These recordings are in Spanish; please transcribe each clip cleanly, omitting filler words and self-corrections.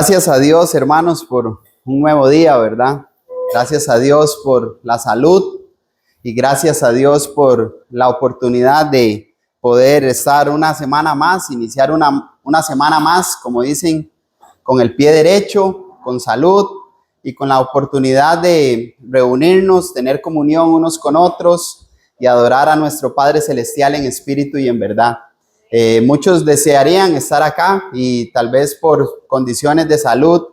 Gracias a Dios, hermanos, por un nuevo día, ¿verdad? Gracias a Dios por la salud y gracias a Dios por la oportunidad de poder estar una semana más, iniciar una semana más, como dicen, con el pie derecho, con salud y con la oportunidad de reunirnos, tener comunión unos con otros y adorar a nuestro Padre Celestial en espíritu y en verdad. Muchos desearían estar acá y tal vez por condiciones de salud,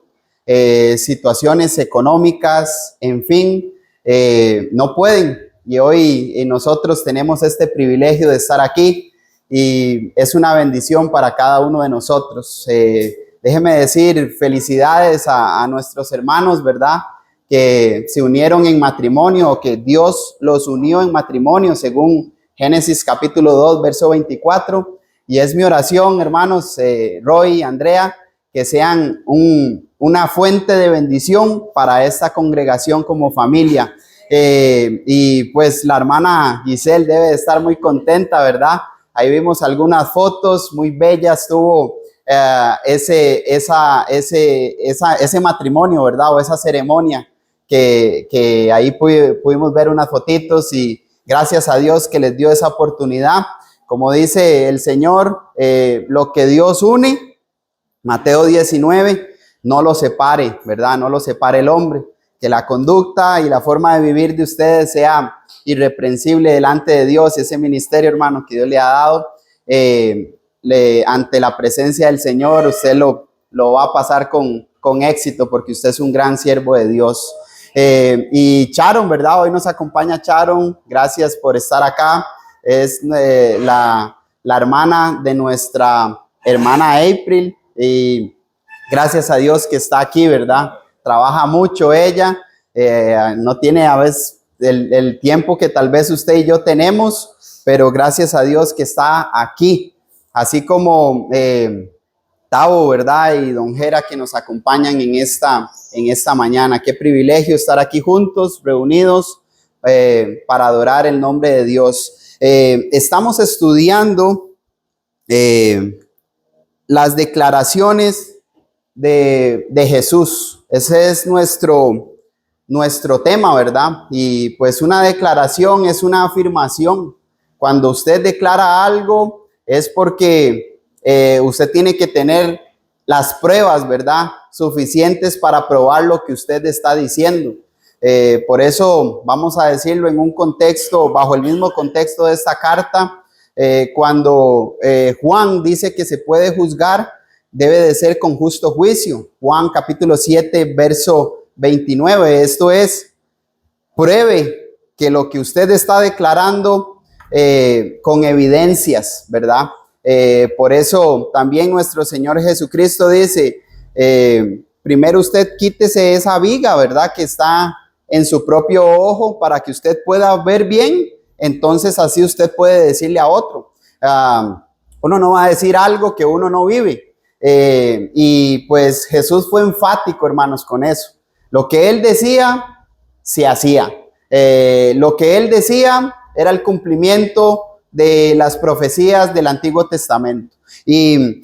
situaciones económicas, en fin, no pueden. Y hoy nosotros tenemos este privilegio de estar aquí y es una bendición para cada uno de nosotros. Déjeme decir felicidades a nuestros hermanos, ¿verdad? Que se unieron en matrimonio, o que Dios los unió en matrimonio, según Génesis capítulo 2, verso 24. Y es mi oración, hermanos, Roy, Andrea, que sean una fuente de bendición para esta congregación como familia. Y pues la hermana Giselle debe de estar muy contenta, ¿verdad? Ahí vimos algunas fotos muy bellas, tuvo ese matrimonio, ¿verdad? O esa ceremonia que ahí pudimos ver unas fotitos y gracias a Dios que les dio esa oportunidad. Como dice el Señor, lo que Dios une, Mateo 19, no lo separe, ¿verdad? No lo separe el hombre. Que la conducta y la forma de vivir de ustedes sea irreprensible delante de Dios y ese ministerio, hermano, que Dios le ha dado, ante la presencia del Señor, usted lo va a pasar con éxito porque usted es un gran siervo de Dios. Y Sharon, ¿verdad? Hoy nos acompaña Sharon. Gracias por estar acá. Es la hermana de nuestra hermana April y gracias a Dios que está aquí, ¿verdad? Trabaja mucho ella, no tiene a veces el tiempo que tal vez usted y yo tenemos, pero gracias a Dios que está aquí, así como Tavo, ¿verdad? Y Don Jera que nos acompañan en esta mañana. Qué privilegio estar aquí juntos, reunidos para adorar el nombre de Dios. Estamos estudiando las declaraciones de Jesús. Ese es nuestro tema, ¿verdad? Y pues una declaración es una afirmación. Cuando usted declara algo es porque usted tiene que tener las pruebas, ¿verdad? Suficientes para probar lo que usted está diciendo. Por eso vamos a decirlo en un contexto, bajo el mismo contexto de esta carta, cuando Juan dice que se puede juzgar, debe de ser con justo juicio. Juan capítulo 7, verso 29. Esto es, pruebe que lo que usted está declarando con evidencias, ¿verdad? Por eso también nuestro Señor Jesucristo dice, primero usted quítese esa viga, ¿verdad? Que está en su propio ojo para que usted pueda ver bien. Entonces así usted puede decirle a otro. Uno no va a decir algo que uno no vive. Y pues Jesús fue enfático, hermanos, con eso. Lo que él decía, se hacía. Lo que él decía era el cumplimiento de las profecías del Antiguo Testamento. Y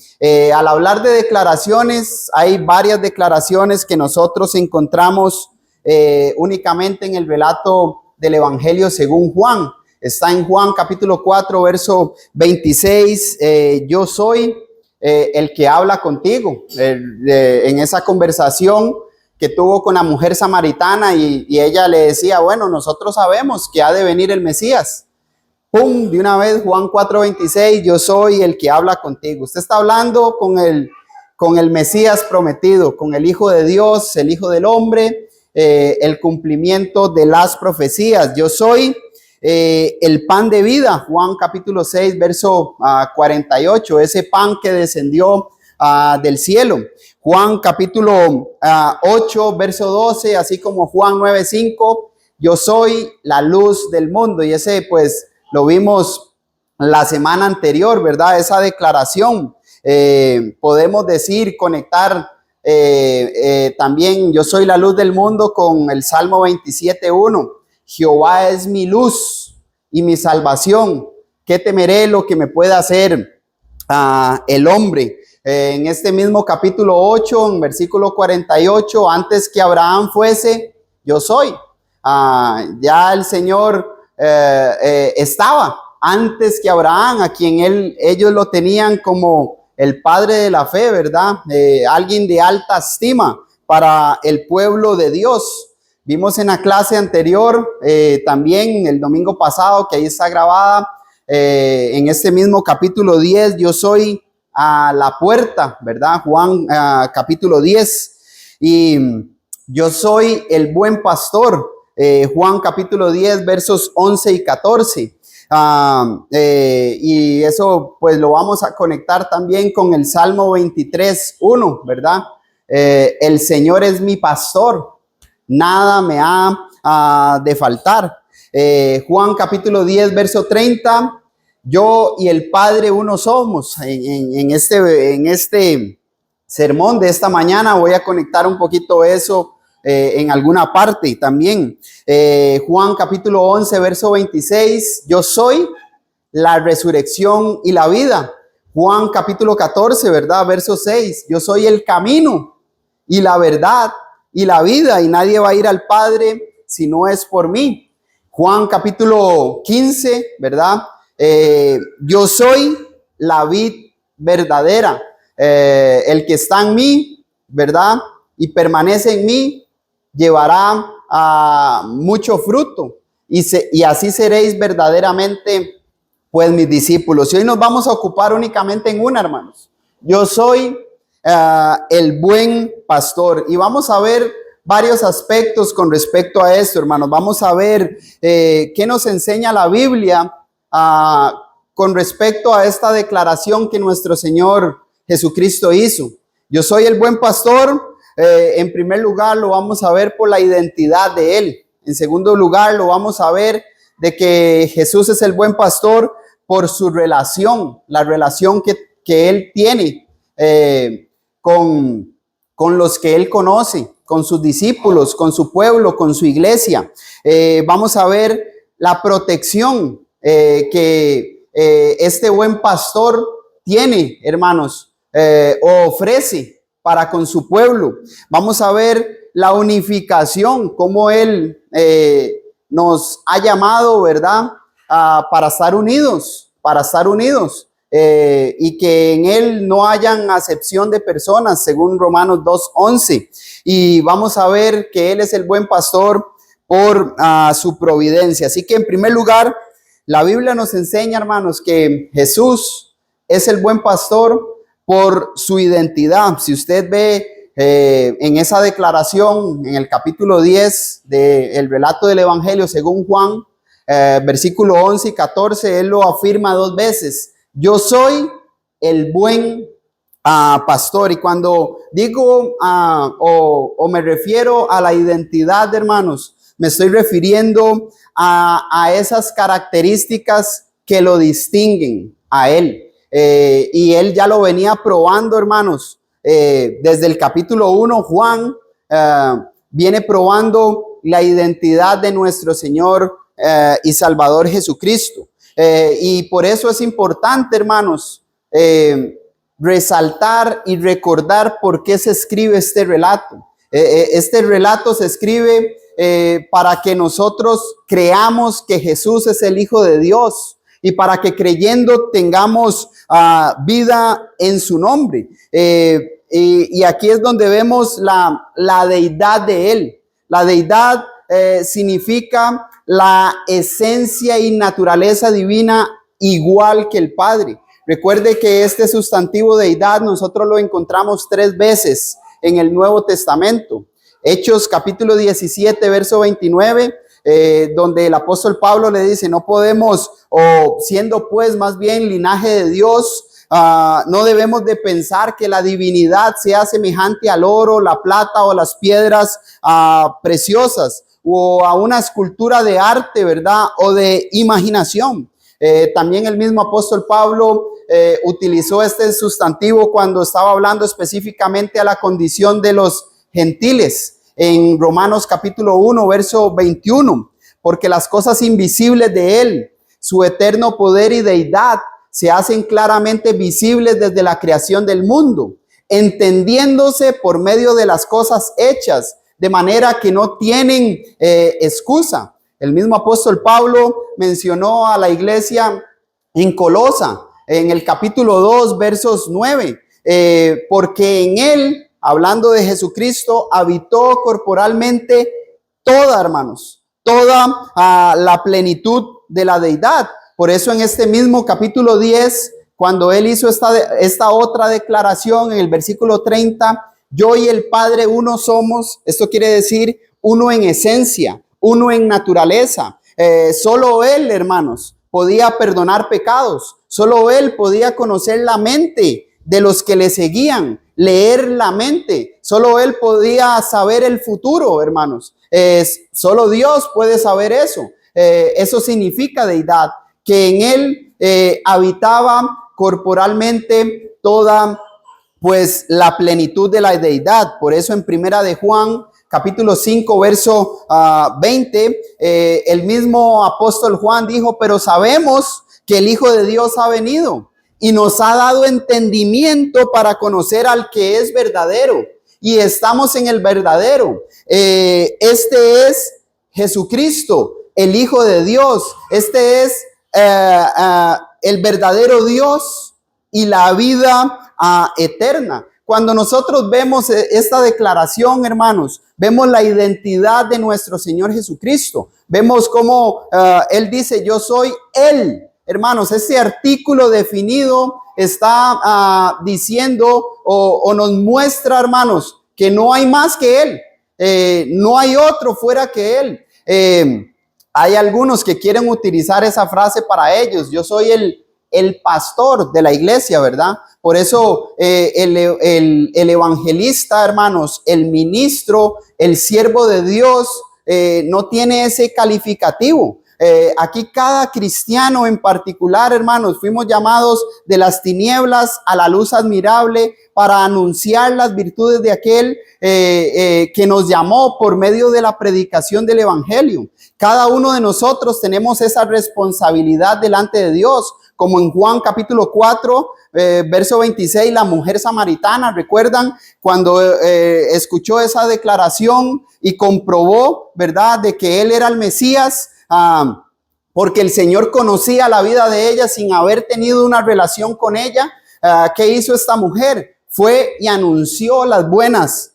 al hablar de declaraciones, hay varias declaraciones que nosotros encontramos únicamente en el relato del Evangelio según Juan. Está en Juan capítulo 4, verso 26, yo soy el que habla contigo, en esa conversación que tuvo con la mujer samaritana y ella le decía, bueno, nosotros sabemos que ha de venir el Mesías. ¡Pum! De una vez, Juan 4:26, yo soy el que habla contigo. Usted está hablando con el Mesías prometido, con el Hijo de Dios, el Hijo del Hombre, el cumplimiento de las profecías. Yo soy el pan de vida, Juan capítulo 6, verso 48, ese pan que descendió del cielo. Juan capítulo 8, verso 12, así como Juan 9:5, yo soy la luz del mundo. Y ese pues lo vimos la semana anterior, ¿verdad? Esa declaración. Podemos decir, conectar también, yo soy la luz del mundo con el Salmo 27:1. Jehová es mi luz y mi salvación. ¿Qué temeré lo que me pueda hacer el hombre. En este mismo capítulo 8, en versículo 48, antes que Abraham fuese, yo soy. Ya el Señor estaba antes que Abraham, a quien ellos lo tenían como el padre de la fe, ¿verdad? Alguien de alta estima para el pueblo de Dios. Vimos en la clase anterior, también el domingo pasado, que ahí está grabada, en este mismo capítulo 10, yo soy a la puerta, ¿verdad? Juan capítulo 10, y yo soy el buen pastor, Juan capítulo 10, versos 11 y 14. Y eso pues lo vamos a conectar también con el Salmo 23, 1, ¿verdad? El Señor es mi pastor, nada me ha de faltar. Juan capítulo 10, verso 30, yo y el Padre uno somos. En este sermón de esta mañana voy a conectar un poquito eso en alguna parte también. Juan capítulo 11, verso 26, yo soy la resurrección y la vida. Juan capítulo 14, ¿verdad? Verso 6, yo soy el camino y la verdad y la vida, y nadie va a ir al Padre si no es por mí. Juan capítulo 15, ¿verdad? Yo soy la vid verdadera. El que está en mí, ¿verdad? Y permanece en mí, llevará mucho fruto. Y así seréis verdaderamente, pues, mis discípulos. Y hoy nos vamos a ocupar únicamente en una, hermanos. Yo soy el buen pastor. Y vamos a ver varios aspectos con respecto a esto, hermanos. Vamos a ver qué nos enseña la Biblia con respecto a esta declaración que nuestro Señor Jesucristo hizo. Yo soy el buen pastor. En primer lugar, lo vamos a ver por la identidad de Él. En segundo lugar, lo vamos a ver de que Jesús es el buen pastor por su relación, la relación que Él tiene con los que Él conoce, con sus discípulos, con su pueblo, con su iglesia. Vamos a ver la protección que este buen pastor tiene, hermanos, o ofrece para con su pueblo. Vamos a ver la unificación, cómo Él nos ha llamado, ¿verdad? Para estar unidos, y que en Él no hayan acepción de personas, según Romanos 2:11. Y vamos a ver que Él es el buen pastor por su providencia. Así que en primer lugar, la Biblia nos enseña, hermanos, que Jesús es el buen pastor por su identidad. Si usted ve en esa declaración, en el capítulo 10 del relato del Evangelio según Juan, versículo 11 y 14, Él lo afirma dos veces. Yo soy el buen pastor. Y cuando digo o me refiero a la identidad, hermanos, me estoy refiriendo a esas características que lo distinguen a Él. Y Él ya lo venía probando, hermanos. Desde el capítulo 1, Juan viene probando la identidad de nuestro Señor y Salvador Jesucristo. Y por eso es importante, hermanos, resaltar y recordar por qué se escribe este relato. Este relato se escribe para que nosotros creamos que Jesús es el Hijo de Dios y para que creyendo tengamos vida en su nombre. Y aquí es donde vemos la deidad de Él. La deidad significa la esencia y naturaleza divina igual que el Padre. Recuerde que este sustantivo deidad nosotros lo encontramos 3 veces en el Nuevo Testamento. Hechos capítulo 17, verso 29, donde el apóstol Pablo le dice, no podemos, o siendo pues más bien linaje de Dios, no debemos de pensar que la divinidad sea semejante al oro, la plata o las piedras preciosas, o a una escultura de arte, ¿verdad? O de imaginación. También el mismo apóstol Pablo utilizó este sustantivo cuando estaba hablando específicamente a la condición de los gentiles en Romanos capítulo 1, verso 21, porque las cosas invisibles de Él, su eterno poder y deidad, se hacen claramente visibles desde la creación del mundo, entendiéndose por medio de las cosas hechas, de manera que no tienen excusa. El mismo apóstol Pablo mencionó a la iglesia en Colosa, en el capítulo 2, versos 9, porque en él, hablando de Jesucristo, habitó corporalmente toda, hermanos, toda la plenitud de la deidad. Por eso en este mismo capítulo 10, cuando él hizo esta otra declaración en el versículo 30, yo y el Padre uno somos, esto quiere decir uno en esencia, uno en naturaleza. Solo él, hermanos, podía perdonar pecados. Solo él podía conocer la mente de los que le seguían, leer la mente. Solo él podía saber el futuro, hermanos. Solo Dios puede saber eso. Eso significa deidad, que en él habitaba corporalmente toda, pues, la plenitud de la deidad. Por eso en Primera de Juan, capítulo 5, verso 20, el mismo apóstol Juan dijo, pero sabemos que el Hijo de Dios ha venido y nos ha dado entendimiento para conocer al que es verdadero. Y estamos en el verdadero. Este es Jesucristo, el Hijo de Dios. Este es el verdadero Dios y la vida eterna. Cuando nosotros vemos esta declaración, hermanos, vemos la identidad de nuestro Señor Jesucristo. Vemos cómo Él dice, yo soy Él. Hermanos, este artículo definido está diciendo o nos muestra, hermanos, que no hay más que Él. No hay otro fuera que Él. Hay algunos que quieren utilizar esa frase para ellos. Yo soy el pastor de la iglesia, ¿verdad? Por eso el evangelista, hermanos, el ministro, el siervo de Dios, no tiene ese calificativo. Aquí cada cristiano en particular, hermanos, fuimos llamados de las tinieblas a la luz admirable para anunciar las virtudes de aquel que nos llamó por medio de la predicación del evangelio. Cada uno de nosotros tenemos esa responsabilidad delante de Dios, como en Juan capítulo 4, verso 26, la mujer samaritana, ¿recuerdan? Cuando escuchó esa declaración y comprobó, ¿verdad?, de que él era el Mesías, porque el Señor conocía la vida de ella sin haber tenido una relación con ella. ¿Qué hizo esta mujer? Fue y anunció las buenas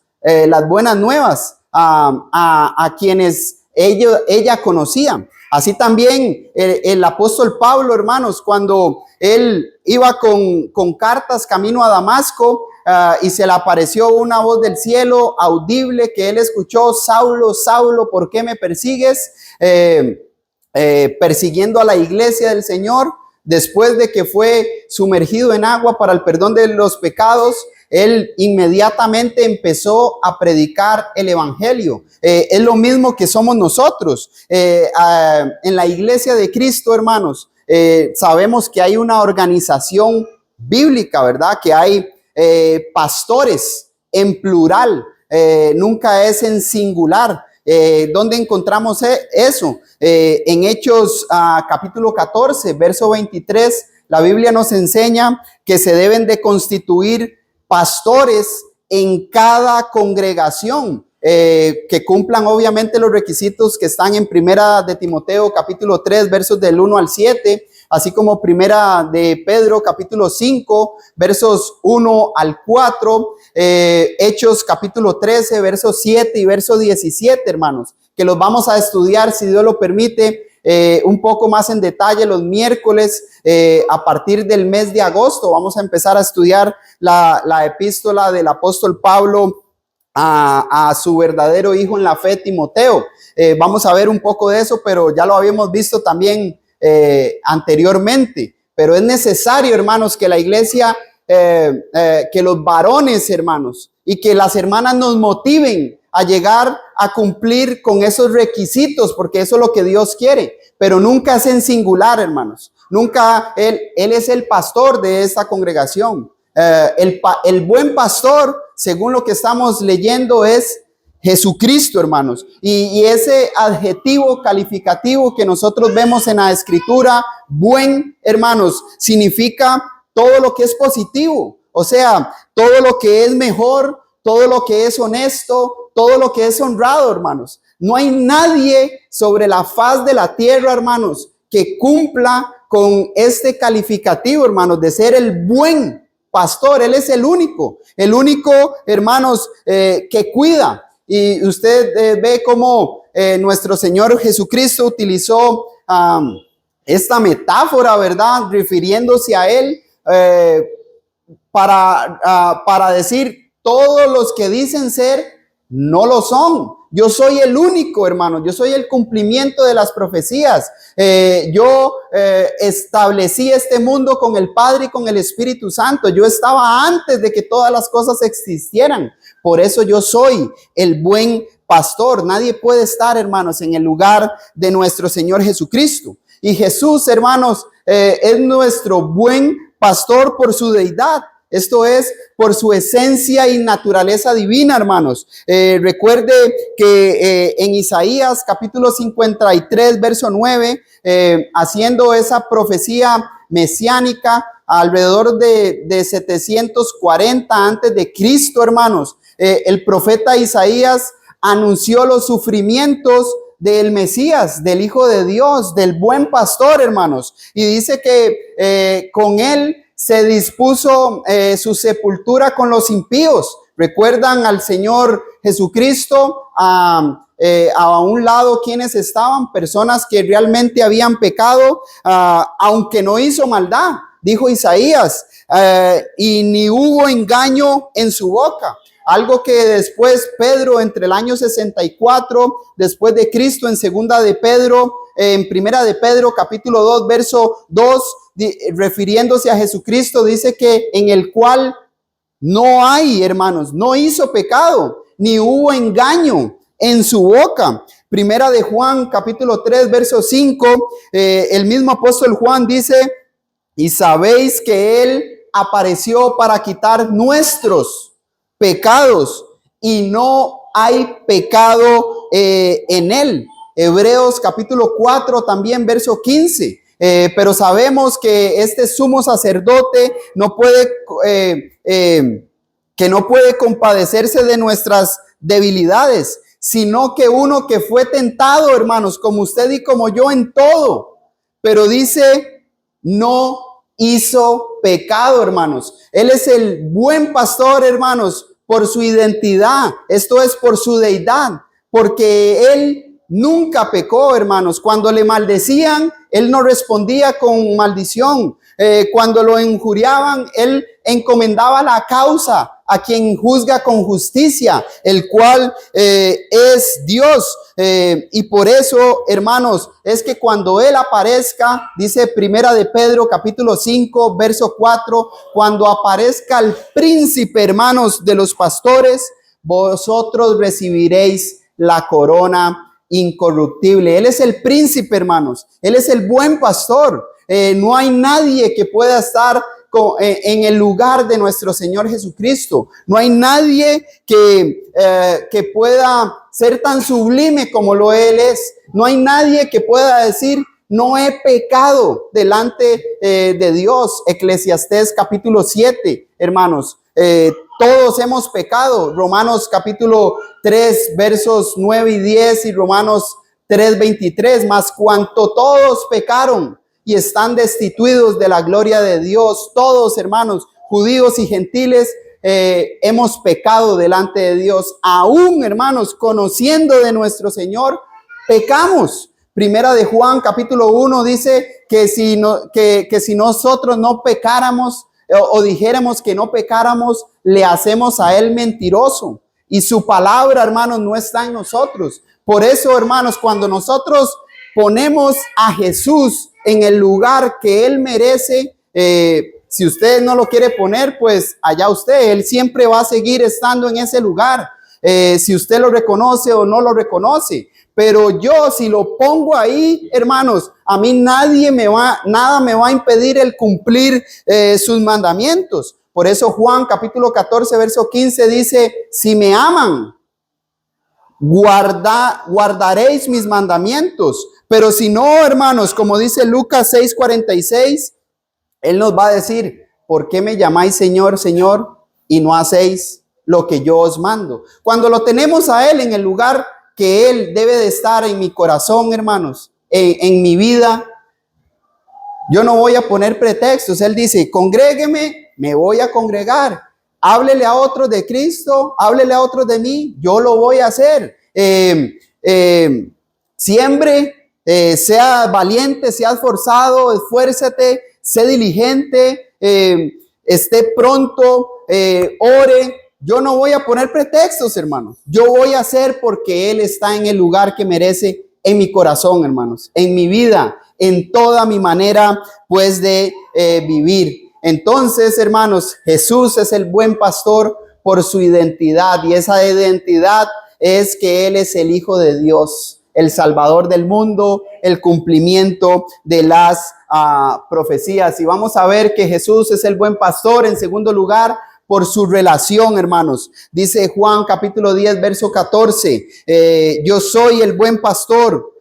nuevas a quienes ella conocía. Así también el apóstol Pablo, hermanos, cuando él iba con cartas camino a Damasco, y se le apareció una voz del cielo audible que él escuchó: Saulo, Saulo, ¿por qué me persigues? Persiguiendo a la iglesia del Señor. Después de que fue sumergido en agua para el perdón de los pecados, él inmediatamente empezó a predicar el evangelio. Es lo mismo que somos nosotros. En la iglesia de Cristo, hermanos, sabemos que hay una organización bíblica, ¿verdad? Que hay pastores en plural, nunca es en singular. ¿Dónde encontramos eso? En Hechos capítulo 14, verso 23, la Biblia nos enseña que se deben de constituir pastores en cada congregación, que cumplan obviamente los requisitos que están en Primera de Timoteo capítulo 3, versos del 1 al 7, así como Primera de Pedro capítulo 5, versos 1 al 4, Hechos capítulo 13, versos 7 y verso 17, hermanos, que los vamos a estudiar, si Dios lo permite, un poco más en detalle los miércoles. A partir del mes de agosto vamos a empezar a estudiar la epístola del apóstol Pablo a su verdadero hijo en la fe, Timoteo. Vamos a ver un poco de eso, pero ya lo habíamos visto también anteriormente. Pero es necesario, hermanos, que la iglesia, que los varones, hermanos, y que las hermanas nos motiven a llegar a cumplir con esos requisitos, porque eso es lo que Dios quiere, pero nunca es en singular, hermanos. Nunca él es el pastor de esta congregación. El buen pastor, según lo que estamos leyendo, es Jesucristo, hermanos. Y ese adjetivo calificativo que nosotros vemos en la escritura, buen, hermanos, significa todo lo que es positivo. O sea, todo lo que es mejor, todo lo que es honesto, todo lo que es honrado, hermanos. No hay nadie sobre la faz de la tierra, hermanos, que cumpla con este calificativo, hermanos, de ser el buen pastor. Él es el único, hermanos, que cuida. Y usted ve cómo nuestro Señor Jesucristo utilizó esta metáfora, ¿verdad? Refiriéndose a Él para decir, todos los que dicen ser, no lo son. Yo soy el único, hermano. Yo soy el cumplimiento de las profecías. Yo establecí este mundo con el Padre y con el Espíritu Santo. Yo estaba antes de que todas las cosas existieran. Por eso yo soy el buen pastor. Nadie puede estar, hermanos, en el lugar de nuestro Señor Jesucristo. Y Jesús, hermanos, es nuestro buen pastor por su deidad. Esto es por su esencia y naturaleza divina, hermanos. Recuerde que en Isaías capítulo 53, verso 9, haciendo esa profecía mesiánica alrededor de 740 antes de Cristo, hermanos, el profeta Isaías anunció los sufrimientos del Mesías, del Hijo de Dios, del buen pastor, hermanos. Y dice que con él se dispuso su sepultura con los impíos. ¿Recuerdan al Señor Jesucristo? A un lado, ¿quiénes estaban? Personas que realmente habían pecado, aunque no hizo maldad, dijo Isaías, y ni hubo engaño en su boca. Algo que después Pedro, entre el año 64 después de Cristo, en primera de Pedro capítulo 2 verso 2, refiriéndose a Jesucristo, dice que en el cual no hay, hermanos, no hizo pecado, ni hubo engaño en su boca. Primera de Juan capítulo 3 verso 5, el mismo apóstol Juan dice, y sabéis que él apareció para quitar nuestros pecados y no hay pecado en él. Hebreos capítulo 4 también verso 15. Pero sabemos que este sumo sacerdote que no puede compadecerse de nuestras debilidades, sino que uno que fue tentado, hermanos, como usted y como yo en todo, pero dice, no hizo pecado, hermanos. Él es el buen pastor, hermanos, por su identidad. Esto es por su deidad, porque él nunca pecó, hermanos. Cuando le maldecían, él no respondía con maldición. Cuando lo injuriaban, él encomendaba la causa a quien juzga con justicia, el cual es Dios. Y por eso, hermanos, es que cuando él aparezca, dice primera de Pedro capítulo 5 verso 4, cuando aparezca el príncipe, hermanos, de los pastores, vosotros recibiréis la corona incorruptible. Él es el príncipe, hermanos. Él es el buen pastor. No hay nadie que pueda estar en el lugar de nuestro Señor Jesucristo. No hay nadie que pueda ser tan sublime como lo Él es. No hay nadie que pueda decir, no he pecado delante de Dios. Eclesiastés capítulo 7, hermanos. Todos hemos pecado. Romanos capítulo 3, versos 9 y 10 y Romanos 3, 23. Mas cuanto todos pecaron y están destituidos de la gloria de Dios, todos, hermanos, judíos y gentiles, hemos pecado delante de Dios. Aún, hermanos, conociendo de nuestro Señor, pecamos. Primera de Juan capítulo 1 dice que si nosotros no pecáramos o dijéramos que no pecáramos, le hacemos a él mentiroso y su palabra, hermanos, no está en nosotros. Por eso, hermanos, cuando nosotros ponemos a Jesús en el lugar que él merece, si usted no lo quiere poner, pues allá usted, él siempre va a seguir estando en ese lugar, si usted lo reconoce o no lo reconoce. Pero yo, si lo pongo ahí, hermanos, a mí nada me va a impedir el cumplir sus mandamientos. Por eso Juan capítulo 14 verso 15 dice, si me aman, guardaréis mis mandamientos. Pero si no, hermanos, como dice Lucas 6:46, Él nos va a decir, ¿por qué me llamáis Señor, Señor, y no hacéis lo que yo os mando? Cuando lo tenemos a Él en el lugar que Él debe de estar en mi corazón, hermanos, en mi vida, yo no voy a poner pretextos. Él dice, congrégueme, me voy a congregar. Háblele a otros de Cristo, háblele a otros de mí, yo lo voy a hacer. Siempre, sea valiente, sea esforzado, esfuérzate, sé diligente, esté pronto, ore. Yo no voy a poner pretextos, hermanos. Yo voy a hacer porque Él está en el lugar que merece en mi corazón, hermanos, en mi vida, en toda mi manera, pues, de vivir. Entonces, hermanos, Jesús es el buen pastor por su identidad, y esa identidad es que Él es el Hijo de Dios, el Salvador del mundo, el cumplimiento de las profecías. Y vamos a ver que Jesús es el buen pastor, en segundo lugar, por su relación, hermanos. Dice Juan capítulo 10, verso 14, yo soy el buen pastor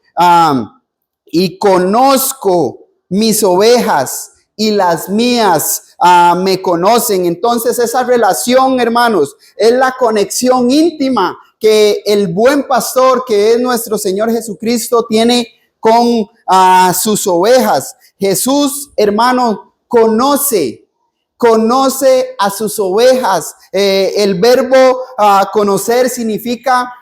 y conozco mis ovejas y las mías me conocen. Entonces esa relación, hermanos, es la conexión íntima que el buen pastor, que es nuestro Señor Jesucristo, tiene con sus ovejas. Jesús, hermano, conoce a sus ovejas. El verbo conocer significa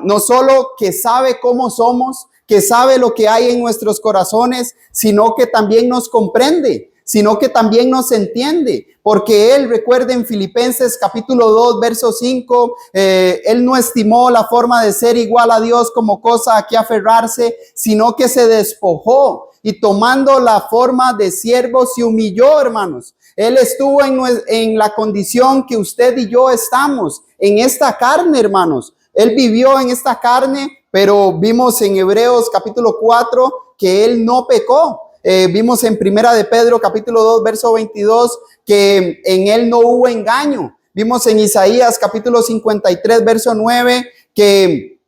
no solo que sabe cómo somos, que sabe lo que hay en nuestros corazones, sino que también nos comprende, sino que también nos entiende, porque Él, recuerden en Filipenses capítulo 2, verso 5, Él no estimó la forma de ser igual a Dios como cosa a que aferrarse, sino que se despojó y tomando la forma de siervo se humilló, hermanos. Él estuvo en la condición que usted y yo estamos, en esta carne, hermanos. Él vivió en esta carne, pero vimos en Hebreos capítulo 4 que Él no pecó. Vimos en Primera de Pedro capítulo 2 verso 22 que en Él no hubo engaño. Vimos en Isaías capítulo 53 verso 9 que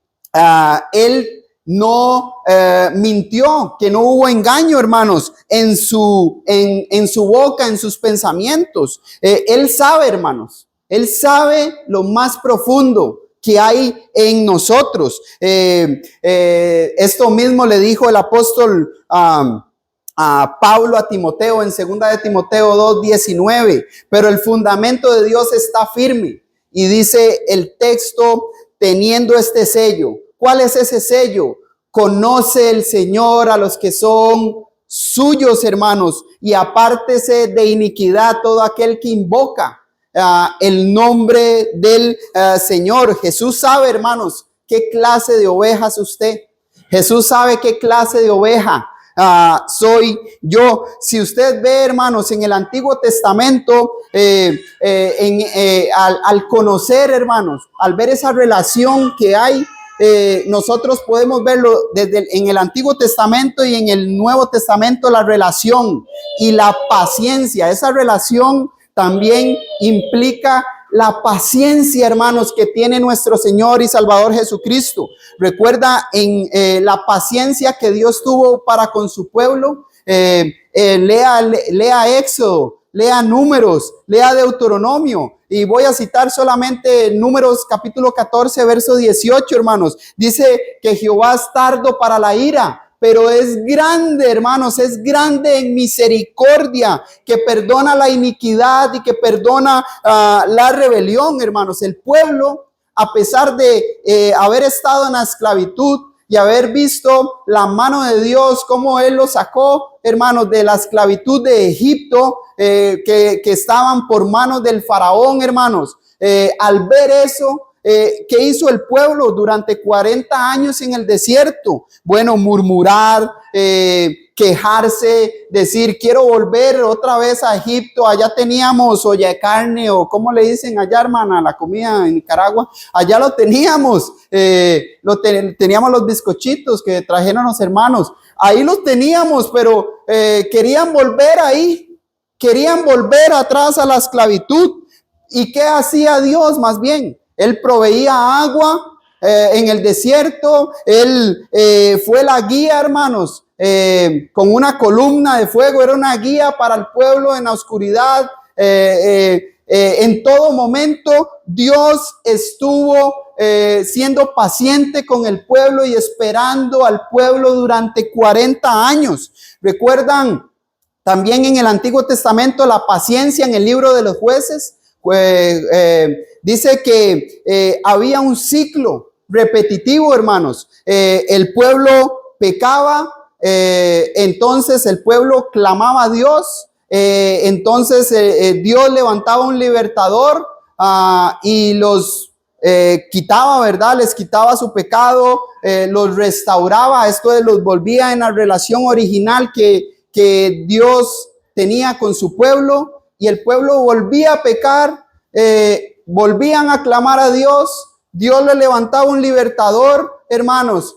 Él no mintió, que no hubo engaño, hermanos, en su boca, en sus pensamientos. Él sabe, hermanos, Él sabe lo más profundo que hay en nosotros. Esto mismo le dijo el apóstol a Pablo a Timoteo en 2 de Timoteo 2:19, pero el fundamento de Dios está firme. Y dice el texto, teniendo este sello. ¿Cuál es ese sello? Conoce el Señor a los que son suyos, hermanos, y apártese de iniquidad todo aquel que invoca el nombre del Señor. Jesús sabe, hermanos, qué clase de oveja es usted. Jesús sabe qué clase de oveja soy yo. Si usted ve, hermanos, en el Antiguo Testamento, al conocer, hermanos, al ver esa relación que hay, nosotros podemos verlo en el Antiguo Testamento y en el Nuevo Testamento, la relación y la paciencia. Esa relación también implica la paciencia, hermanos, que tiene nuestro Señor y Salvador Jesucristo. Recuerda en la paciencia que Dios tuvo para con su pueblo. Lea Éxodo, lea Números, lea Deuteronomio. Y voy a citar solamente Números capítulo 14, verso 18, hermanos. Dice que Jehová es tardo para la ira, pero es grande, hermanos, es grande en misericordia, que perdona la iniquidad y que perdona la rebelión, hermanos. El pueblo, a pesar de haber estado en la esclavitud y haber visto la mano de Dios, cómo Él los sacó, hermanos, de la esclavitud de Egipto, que estaban por manos del faraón, hermanos. Al ver eso, ¿qué hizo el pueblo durante 40 años en el desierto? Bueno, murmurar, quejarse, decir, quiero volver otra vez a Egipto. Allá teníamos olla de carne, o ¿cómo le dicen allá, hermana? La comida en Nicaragua. Allá lo teníamos. Teníamos los bizcochitos que trajeron los hermanos. Ahí los teníamos, pero querían volver ahí. Querían volver atrás a la esclavitud. ¿Y qué hacía Dios más bien? Él proveía agua en el desierto. Él fue la guía, hermanos, con una columna de fuego. Era una guía para el pueblo en la oscuridad. En todo momento Dios estuvo siendo paciente con el pueblo y esperando al pueblo durante 40 años. ¿Recuerdan también en el Antiguo Testamento la paciencia en el libro de los Jueces? Dice que había un ciclo repetitivo, hermanos. El pueblo pecaba, entonces el pueblo clamaba a Dios. Entonces Dios levantaba un libertador y los quitaba, ¿verdad? Les quitaba su pecado, los restauraba. Esto los volvía en la relación original que Dios tenía con su pueblo, y el pueblo volvía a pecar, volvían a clamar a Dios. Dios le levantaba un libertador, hermanos,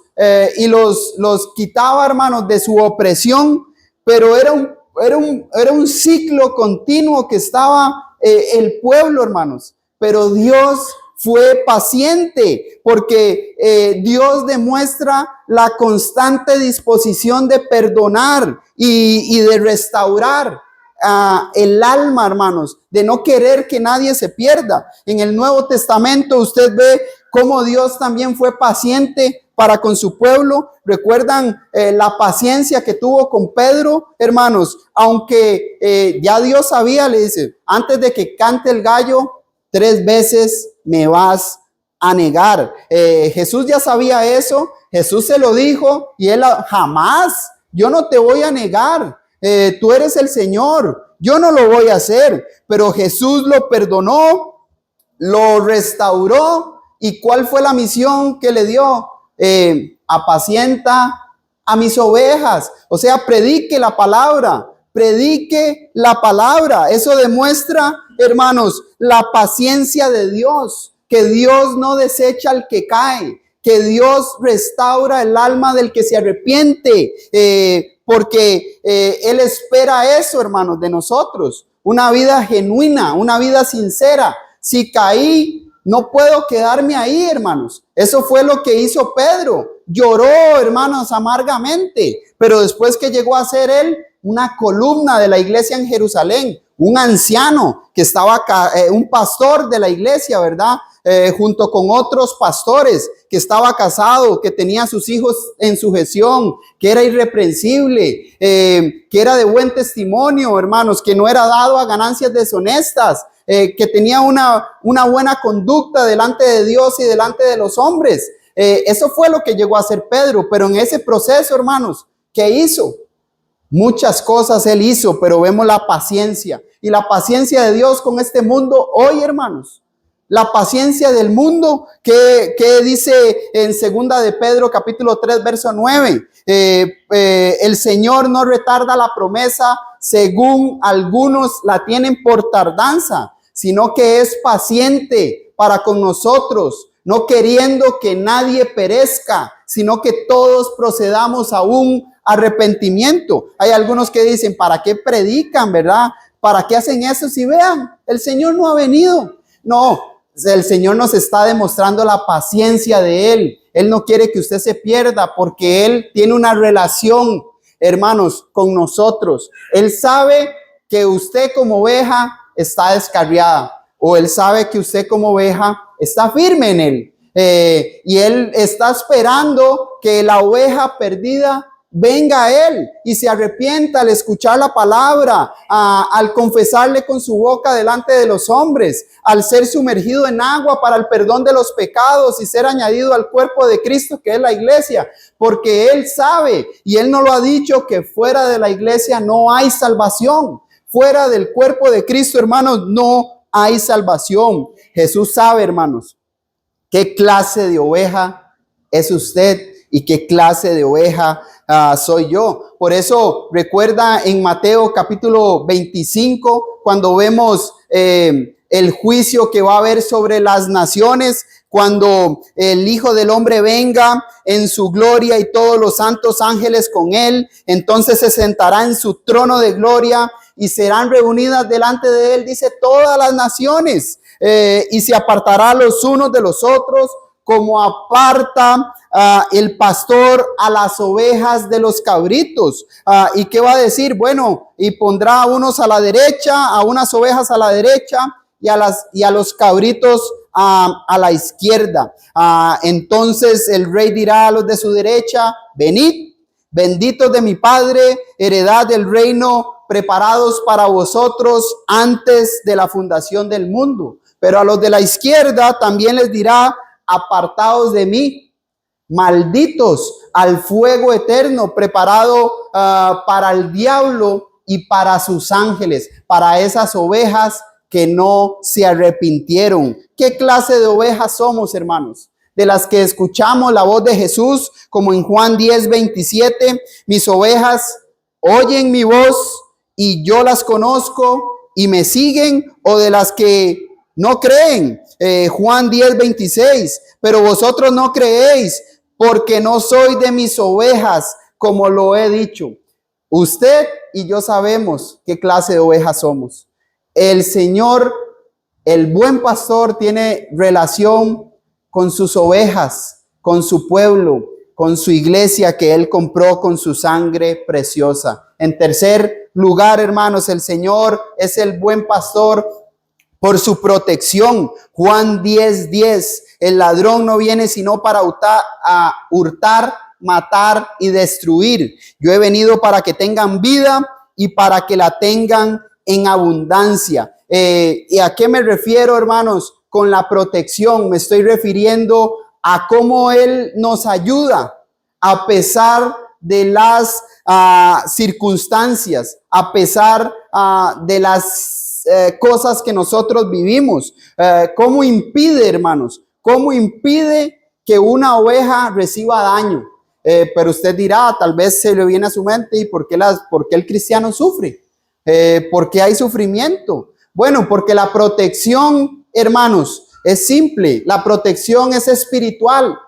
y los quitaba, hermanos, de su opresión, pero era un ciclo continuo que estaba el pueblo, hermanos. Pero Dios fue paciente, porque Dios demuestra la constante disposición de perdonar y de restaurar el alma, hermanos, de no querer que nadie se pierda. En el Nuevo Testamento usted ve cómo Dios también fue paciente para con su pueblo. ¿Recuerdan la paciencia que tuvo con Pedro, hermanos? Aunque ya Dios sabía, le dice, antes de que cante el gallo, 3 veces me vas a negar. Jesús ya sabía eso, Jesús se lo dijo, y él jamás, yo no te voy a negar. Tú eres el Señor, yo no lo voy a hacer. Pero Jesús lo perdonó, lo restauró. ¿Y cuál fue la misión que le dio? Apacienta a mis ovejas. O sea, predique la palabra, predique la palabra. Eso demuestra, hermanos, la paciencia de Dios, que Dios no desecha al que cae, que Dios restaura el alma del que se arrepiente, porque Él espera eso, hermanos, de nosotros, una vida genuina, una vida sincera. Si caí, no puedo quedarme ahí, hermanos. Eso fue lo que hizo Pedro. Lloró, hermanos, amargamente, pero después que llegó a ser él una columna de la iglesia en Jerusalén, un anciano que estaba, un pastor de la iglesia, ¿verdad? Junto con otros pastores, que estaba casado, que tenía a sus hijos en sujeción, que era irreprensible, que era de buen testimonio, hermanos, que no era dado a ganancias deshonestas, que tenía una buena conducta delante de Dios y delante de los hombres. Eso fue lo que llegó a ser Pedro. Pero en ese proceso, hermanos, ¿qué hizo? Muchas cosas él hizo, pero vemos la paciencia. Y la paciencia de Dios con este mundo hoy, hermanos. La paciencia del mundo, que dice en 2 de Pedro capítulo 3 verso 9, el Señor no retarda la promesa, según algunos la tienen por tardanza, sino que es paciente para con nosotros, no queriendo que nadie perezca, sino que todos procedamos a un arrepentimiento. Hay algunos que dicen, ¿para qué predican, verdad? ¿Para qué hacen eso? Si vean, el Señor no ha venido. No, el Señor nos está demostrando la paciencia de Él. Él no quiere que usted se pierda, porque Él tiene una relación, hermanos, con nosotros. Él sabe que usted como oveja está descarriada, o Él sabe que usted como oveja está firme en Él. Y Él está esperando que la oveja perdida venga a Él y se arrepienta al escuchar la palabra, al confesarle con su boca delante de los hombres, al ser sumergido en agua para el perdón de los pecados y ser añadido al cuerpo de Cristo, que es la iglesia, porque Él sabe, y Él no lo ha dicho, que fuera de la iglesia no hay salvación. Fuera del cuerpo de Cristo, hermanos, no hay salvación. Jesús sabe, hermanos, qué clase de oveja es usted y qué clase de oveja soy yo. Por eso recuerda en Mateo capítulo 25, cuando vemos el juicio que va a haber sobre las naciones, cuando el Hijo del Hombre venga en su gloria y todos los santos ángeles con él, entonces se sentará en su trono de gloria y serán reunidas delante de él, dice, todas las naciones, y se apartará los unos de los otros, como aparta el pastor a las ovejas de los cabritos. ¿Y qué va a decir? Bueno, y pondrá a unos a la derecha, a unas ovejas a la derecha y a los cabritos a la izquierda. Entonces el rey dirá a los de su derecha: venid, benditos de mi Padre, heredad del reino preparados para vosotros antes de la fundación del mundo. Pero a los de la izquierda también les dirá: apartaos de mí, malditos, al fuego eterno preparado para el diablo y para sus ángeles, para esas ovejas que no se arrepintieron. ¿Qué clase de ovejas somos, hermanos? De las que escuchamos la voz de Jesús, como en Juan 10:27, mis ovejas oyen mi voz y yo las conozco y me siguen, o de las que no creen. Juan 10:26, pero vosotros no creéis porque no soy de mis ovejas, como lo he dicho. Usted y yo sabemos qué clase de ovejas somos. El Señor, el buen pastor, tiene relación con sus ovejas, con su pueblo, con su iglesia que Él compró con su sangre preciosa. En tercer lugar, hermanos, el Señor es el buen pastor por su protección. Juan 10:10, el ladrón no viene sino para hurtar, matar y destruir. Yo he venido para que tengan vida y para que la tengan en abundancia. ¿Y a qué me refiero, hermanos? Con la protección me estoy refiriendo a cómo Él nos ayuda a pesar de las circunstancias, a pesar de las cosas que nosotros vivimos. ¿Cómo impide, hermanos? ¿Cómo impide que una oveja reciba daño? Pero usted dirá, tal vez se le viene a su mente: ¿y por qué el cristiano sufre? ¿Por qué hay sufrimiento? Bueno, porque la protección, hermanos, es simple. La protección es espiritual.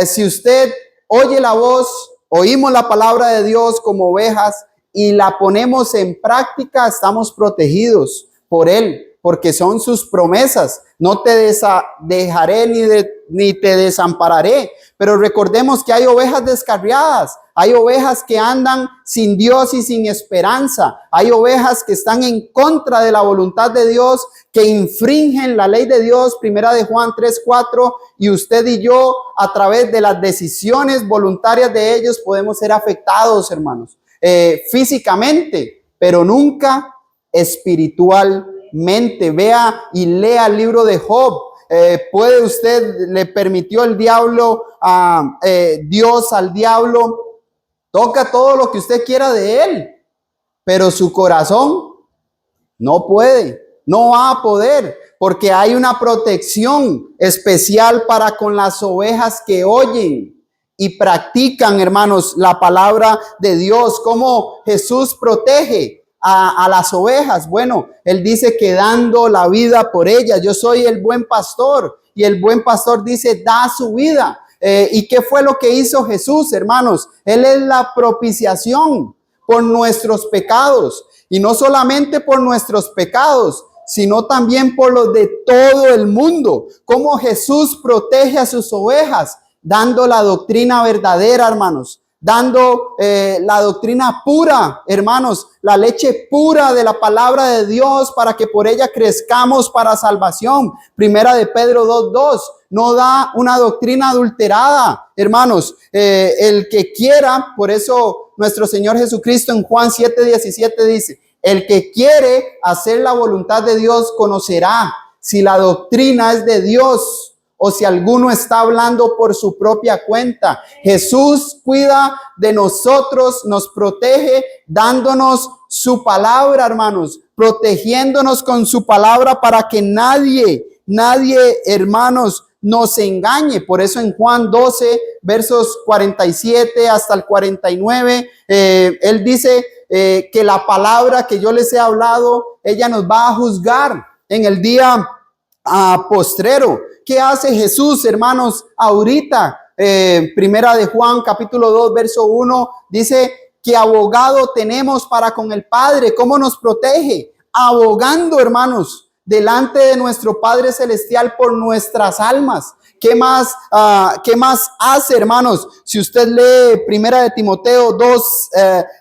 Si usted oye la voz, oímos la palabra de Dios como ovejas y la ponemos en práctica, estamos protegidos por Él, porque son sus promesas. No te dejaré ni te desampararé. Pero recordemos que hay ovejas descarriadas, hay ovejas que andan sin Dios y sin esperanza, hay ovejas que están en contra de la voluntad de Dios, que infringen la ley de Dios, primera de Juan 3:4, y usted y yo, a través de las decisiones voluntarias de ellos, podemos ser afectados, hermanos, físicamente, pero nunca espiritualmente. Vea y lea el libro de Job. ¿Puede usted, le permitió el diablo, Dios al diablo? Toca todo lo que usted quiera de él, pero su corazón no puede, no va a poder, porque hay una protección especial para con las ovejas que oyen y practican, hermanos, la palabra de Dios. ¿Cómo Jesús protege a las ovejas? Bueno, Él dice que dando la vida por ellas. Yo soy el buen pastor, y el buen pastor dice: da su vida. ¿Y qué fue lo que hizo Jesús, hermanos? Él es la propiciación por nuestros pecados, y no solamente por nuestros pecados, sino también por los de todo el mundo. ¿Cómo Jesús protege a sus ovejas? Dando la doctrina verdadera, hermanos, dando la doctrina pura, hermanos, la leche pura de la palabra de Dios, para que por ella crezcamos para salvación. Primera de Pedro 2:2, no da una doctrina adulterada, hermanos. El que quiera, por eso nuestro Señor Jesucristo en Juan 7:17 dice: el que quiere hacer la voluntad de Dios conocerá si la doctrina es de Dios o si alguno está hablando por su propia cuenta. Jesús cuida de nosotros, nos protege dándonos su palabra, hermanos, protegiéndonos con su palabra para que nadie, hermanos, nos engañe. Por eso en Juan 12, versos 47 hasta el 49, Él dice que la palabra que yo les he hablado, ella nos va a juzgar en el día postrero. ¿Qué hace Jesús, hermanos, ahorita? Primera de Juan, capítulo 2, verso 1, dice que abogado tenemos para con el Padre. ¿Cómo nos protege? Abogando, hermanos, delante de nuestro Padre Celestial por nuestras almas. ¿Qué más hace, hermanos? Si usted lee Primera de Timoteo 2,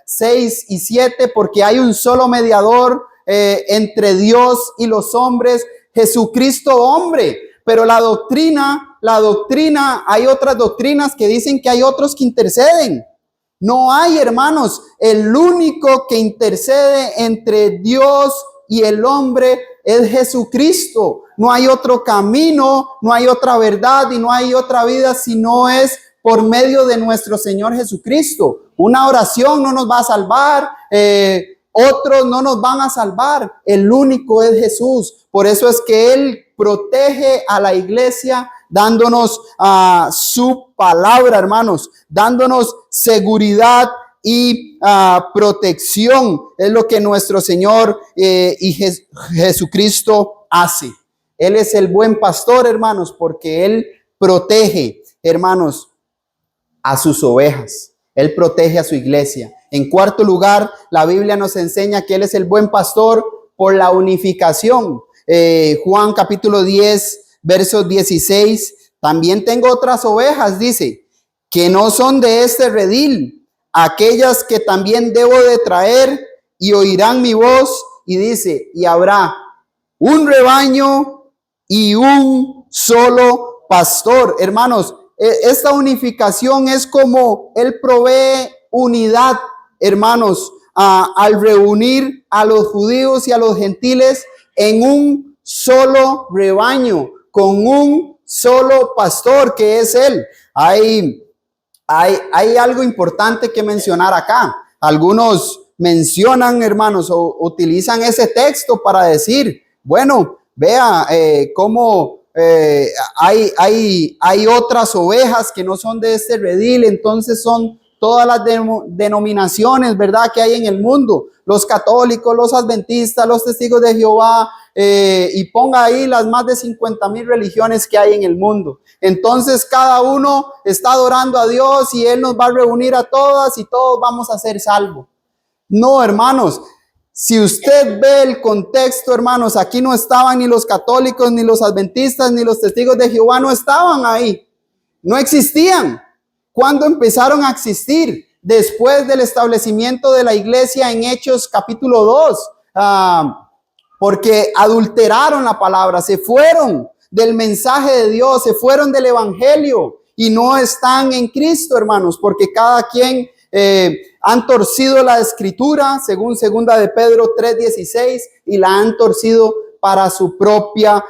6 y 7, porque hay un solo mediador entre Dios y los hombres, Jesucristo hombre. Pero la doctrina, hay otras doctrinas que dicen que hay otros que interceden. No hay, hermanos, el único que intercede entre Dios y el hombre es Jesucristo. No hay otro camino, no hay otra verdad y no hay otra vida si no es por medio de nuestro Señor Jesucristo. Una oración no nos va a salvar, otros no nos van a salvar. El único es Jesús. Por eso es que Él protege a la iglesia dándonos su palabra, hermanos, dándonos seguridad y protección. Es lo que nuestro Señor y Jesucristo hace. Él es el buen pastor, hermanos, porque Él protege, hermanos, a sus ovejas. Él protege a su iglesia. En cuarto lugar, la Biblia nos enseña que Él es el buen pastor por la unificación. Juan capítulo 10, verso 16. También tengo otras ovejas, dice, que no son de este redil, aquellas que también debo de traer y oirán mi voz. Y dice, y habrá un rebaño y un solo pastor. Hermanos, esta unificación es como Él provee unidad, hermanos, al reunir a los judíos y a los gentiles en un solo rebaño, con un solo pastor que es Él. Hay algo importante que mencionar acá. Algunos mencionan, hermanos, o utilizan ese texto para decir, bueno, vea cómo hay otras ovejas que no son de este redil, entonces son todas las denominaciones, ¿verdad?, que hay en el mundo, los católicos, los adventistas, los testigos de Jehová, y ponga ahí las más de 50,000 religiones que hay en el mundo. Entonces cada uno está adorando a Dios y Él nos va a reunir a todas y todos vamos a ser salvos. No, hermanos, si usted ve el contexto, hermanos, aquí no estaban ni los católicos, ni los adventistas, ni los testigos de Jehová, no estaban ahí, no existían. ¿Cuándo empezaron a existir? Después del establecimiento de la iglesia en Hechos capítulo 2, porque adulteraron la palabra, se fueron del mensaje de Dios, se fueron del evangelio y no están en Cristo, hermanos, porque cada quien han torcido la escritura, según segunda de Pedro 3:16, y la han torcido para su propia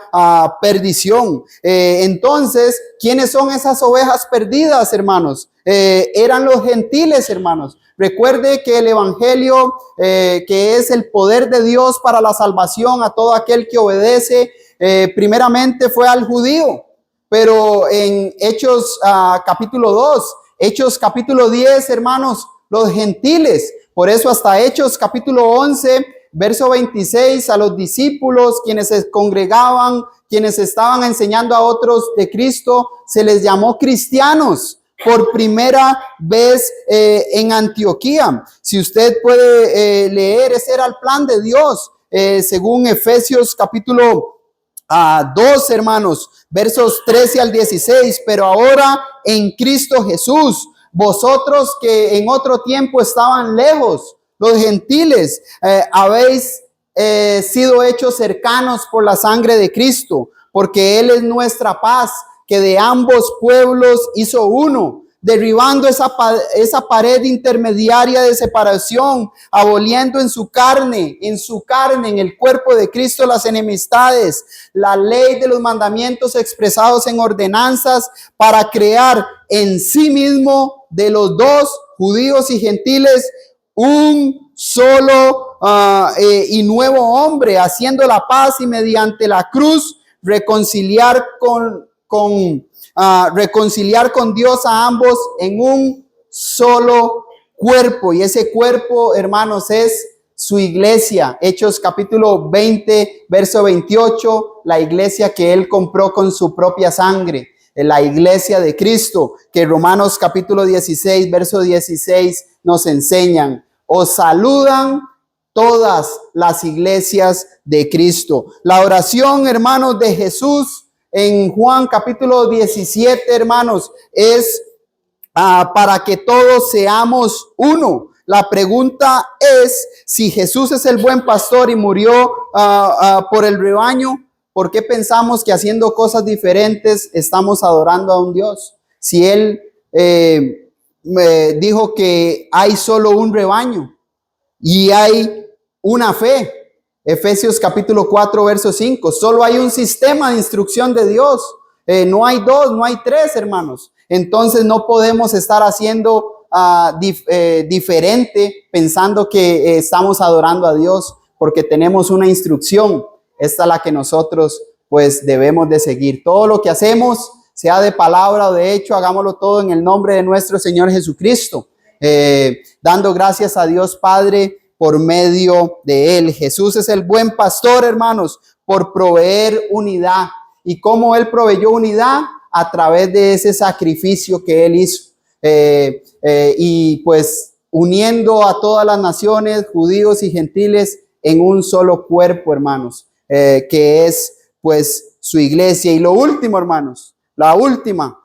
perdición. Entonces, ¿quiénes son esas ovejas perdidas, hermanos? Eran los gentiles, hermanos. Recuerde que el evangelio, que es el poder de Dios para la salvación a todo aquel que obedece, primeramente fue al judío, pero en Hechos capítulo 2, Hechos capítulo 10, hermanos, los gentiles. Por eso hasta Hechos capítulo 11, verso 26, a los discípulos, quienes se congregaban, quienes estaban enseñando a otros de Cristo, se les llamó cristianos por primera vez en Antioquía. Si usted puede leer, ese era el plan de Dios, según Efesios capítulo 2, hermanos, versos 13 al 16. Pero ahora en Cristo Jesús, vosotros que en otro tiempo estaban lejos, los gentiles, habéis sido hechos cercanos por la sangre de Cristo, porque Él es nuestra paz, que de ambos pueblos hizo uno, derribando esa pared intermediaria de separación, aboliendo en su carne, en el cuerpo de Cristo, las enemistades, la ley de los mandamientos expresados en ordenanzas, para crear en sí mismo de los dos, judíos y gentiles, un solo y nuevo hombre, haciendo la paz, y mediante la cruz reconciliar con Dios a ambos en un solo cuerpo. Y ese cuerpo, hermanos, es su iglesia. Hechos capítulo 20, verso 28, la iglesia que Él compró con su propia sangre, la iglesia de Cristo, que Romanos capítulo 16, verso 16 nos enseñan. Os saludan todas las iglesias de Cristo. La oración, hermanos, de Jesús en Juan capítulo 17, hermanos, es para que todos seamos uno. La pregunta es, si Jesús es el buen pastor y murió por el rebaño, ¿por qué pensamos que haciendo cosas diferentes estamos adorando a un Dios? Si Él me dijo que hay solo un rebaño y hay una fe. Efesios capítulo 4, verso 5. Solo hay un sistema de instrucción de Dios. No hay dos, no hay tres, hermanos. Entonces no podemos estar haciendo diferente pensando que estamos adorando a Dios, porque tenemos una instrucción. Esta es la que nosotros pues debemos de seguir. Todo lo que hacemos, sea de palabra o de hecho, hagámoslo todo en el nombre de nuestro Señor Jesucristo, dando gracias a Dios Padre por medio de Él. Jesús es el buen pastor, hermanos, por proveer unidad. ¿Y cómo Él proveyó unidad? A través de ese sacrificio que Él hizo. Y pues uniendo a todas las naciones, judíos y gentiles, en un solo cuerpo, hermanos, que es pues su iglesia. Y lo último, hermanos, la última,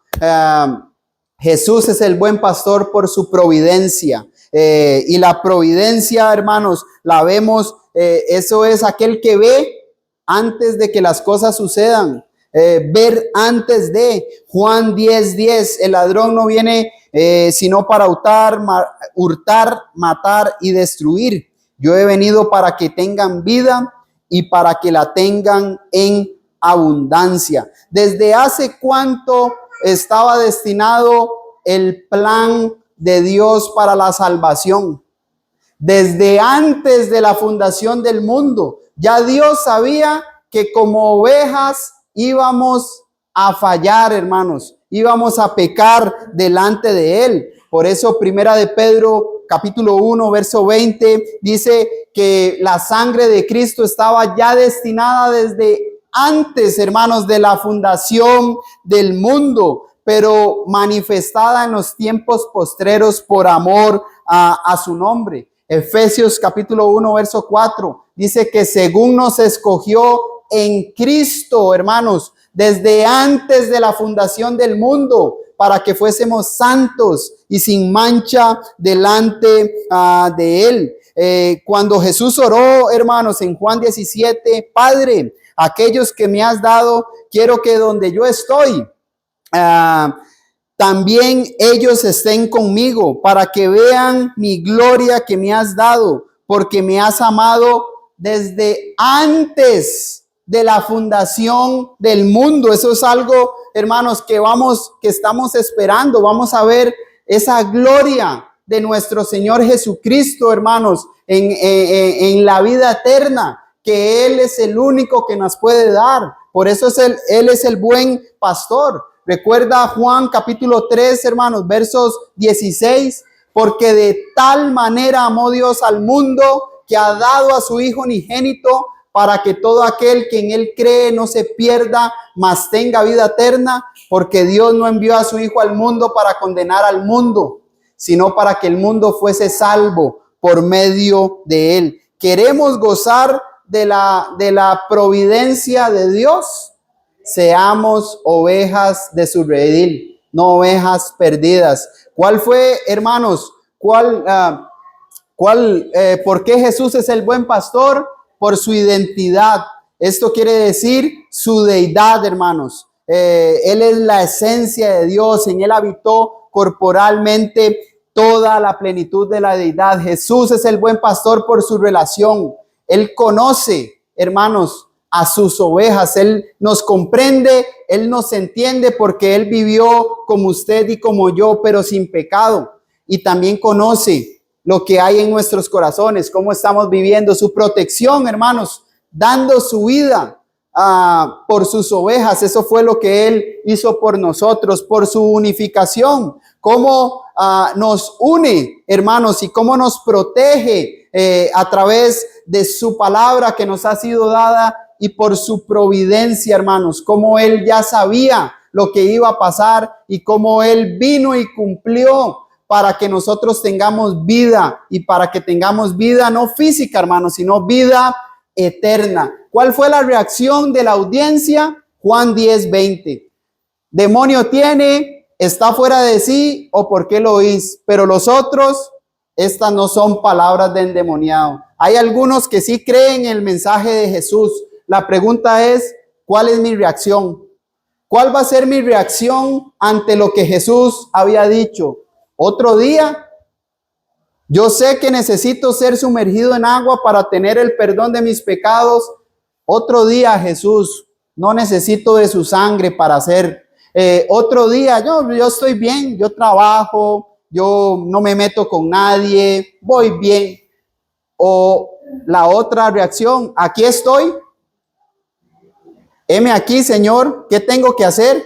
Jesús es el buen pastor por su providencia. Y la providencia, hermanos, la vemos, eso es aquel que ve antes de que las cosas sucedan, ver antes de. Juan 10:10, el ladrón no viene sino para hurtar, matar y destruir. Yo he venido para que tengan vida y para que la tengan en abundancia. ¿Desde hace cuánto estaba destinado el plan de Dios para la salvación? Desde antes de la fundación del mundo. Ya Dios sabía que como ovejas íbamos a fallar, hermanos. Íbamos a pecar delante de Él. Por eso, primera de Pedro, capítulo 1, verso 20, dice que la sangre de Cristo estaba ya destinada desde antes, hermanos, de la fundación del mundo, pero manifestada en los tiempos postreros por amor a su nombre. Efesios capítulo 1, verso 4, dice que según nos escogió en Cristo, hermanos, desde antes de la fundación del mundo, para que fuésemos santos y sin mancha delante de Él. Cuando Jesús oró, hermanos, en Juan 17, Padre, aquellos que me has dado, quiero que donde yo estoy, también ellos estén conmigo, para que vean mi gloria que me has dado, porque me has amado desde antes de la fundación del mundo. Eso es algo, hermanos, que estamos esperando. Vamos a ver esa gloria de nuestro Señor Jesucristo, hermanos, en la vida eterna, que Él es el único que nos puede dar. Por eso Él es el buen pastor. Recuerda Juan capítulo 3, hermanos, versos 16, porque de tal manera amó Dios al mundo que ha dado a su Hijo unigénito, para que todo aquel que en Él cree no se pierda, mas tenga vida eterna, porque Dios no envió a su Hijo al mundo para condenar al mundo, sino para que el mundo fuese salvo por medio de Él. ¿Queremos gozar de la providencia de Dios? Seamos ovejas de su redil, no ovejas perdidas. ¿Cuál fue, hermanos? ¿Por qué Jesús es el buen pastor? Por su identidad. Esto quiere decir su deidad, hermanos. Él es la esencia de Dios. En Él habitó corporalmente toda la plenitud de la deidad. Jesús es el buen pastor por su relación. Él conoce, hermanos, a sus ovejas. Él nos comprende, Él nos entiende, porque Él vivió como usted y como yo, pero sin pecado. Y también conoce lo que hay en nuestros corazones, cómo estamos viviendo, su protección, hermanos, dando su vida por sus ovejas. Eso fue lo que Él hizo por nosotros, por su unificación, cómo nos une, hermanos, y cómo nos protege a través de su palabra que nos ha sido dada, y por su providencia, hermanos, cómo Él ya sabía lo que iba a pasar y cómo Él vino y cumplió para que nosotros tengamos vida, y para que tengamos vida no física, hermanos, sino vida eterna. ¿Cuál fue la reacción de la audiencia? Juan 10:20. Demonio tiene, está fuera de sí, o por qué lo oís, pero los otros, estas no son palabras de endemoniado. Hay algunos que sí creen en el mensaje de Jesús. La pregunta es, ¿cuál es mi reacción? ¿Cuál va a ser mi reacción ante lo que Jesús había dicho? Otro día, yo sé que necesito ser sumergido en agua para tener el perdón de mis pecados. Otro día, Jesús, no necesito de su sangre para hacer. Otro día, yo estoy bien, yo trabajo, yo no me meto con nadie, voy bien. O la otra reacción, aquí estoy. Heme aquí, Señor, ¿qué tengo que hacer?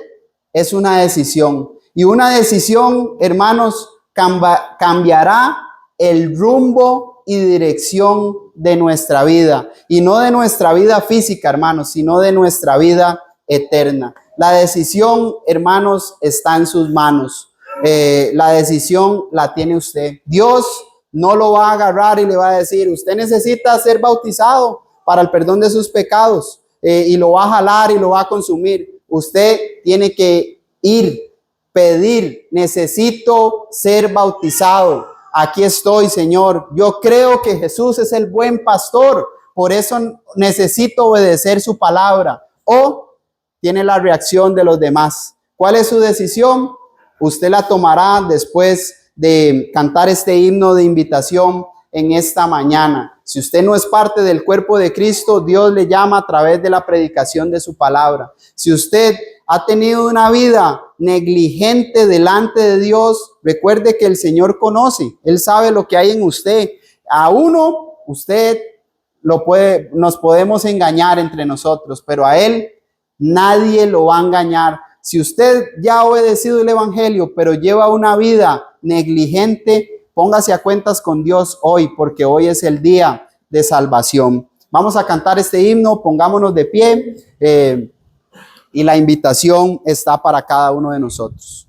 Es una decisión. Y una decisión, hermanos, cambiará el rumbo y dirección de nuestra vida. Y no de nuestra vida física, hermanos, sino de nuestra vida eterna. La decisión, hermanos, está en sus manos. La decisión la tiene usted. Dios no lo va a agarrar y le va a decir, usted necesita ser bautizado para el perdón de sus pecados. Y lo va a jalar y lo va a consumir. Usted tiene que ir, pedir, necesito ser bautizado. Aquí estoy, Señor. Yo creo que Jesús es el buen pastor, por eso necesito obedecer su palabra. O tiene la reacción de los demás. ¿Cuál es su decisión? Usted la tomará después de cantar este himno de invitación en esta mañana. Si usted no es parte del cuerpo de Cristo, Dios le llama a través de la predicación de su palabra. Si usted ha tenido una vida negligente delante de Dios, recuerde que el Señor conoce, Él sabe lo que hay en usted. A uno, usted nos podemos engañar entre nosotros, pero a Él nadie lo va a engañar. Si usted ya ha obedecido el evangelio, pero lleva una vida negligente, póngase a cuentas con Dios hoy, porque hoy es el día de salvación. Vamos a cantar este himno, pongámonos de pie y la invitación está para cada uno de nosotros.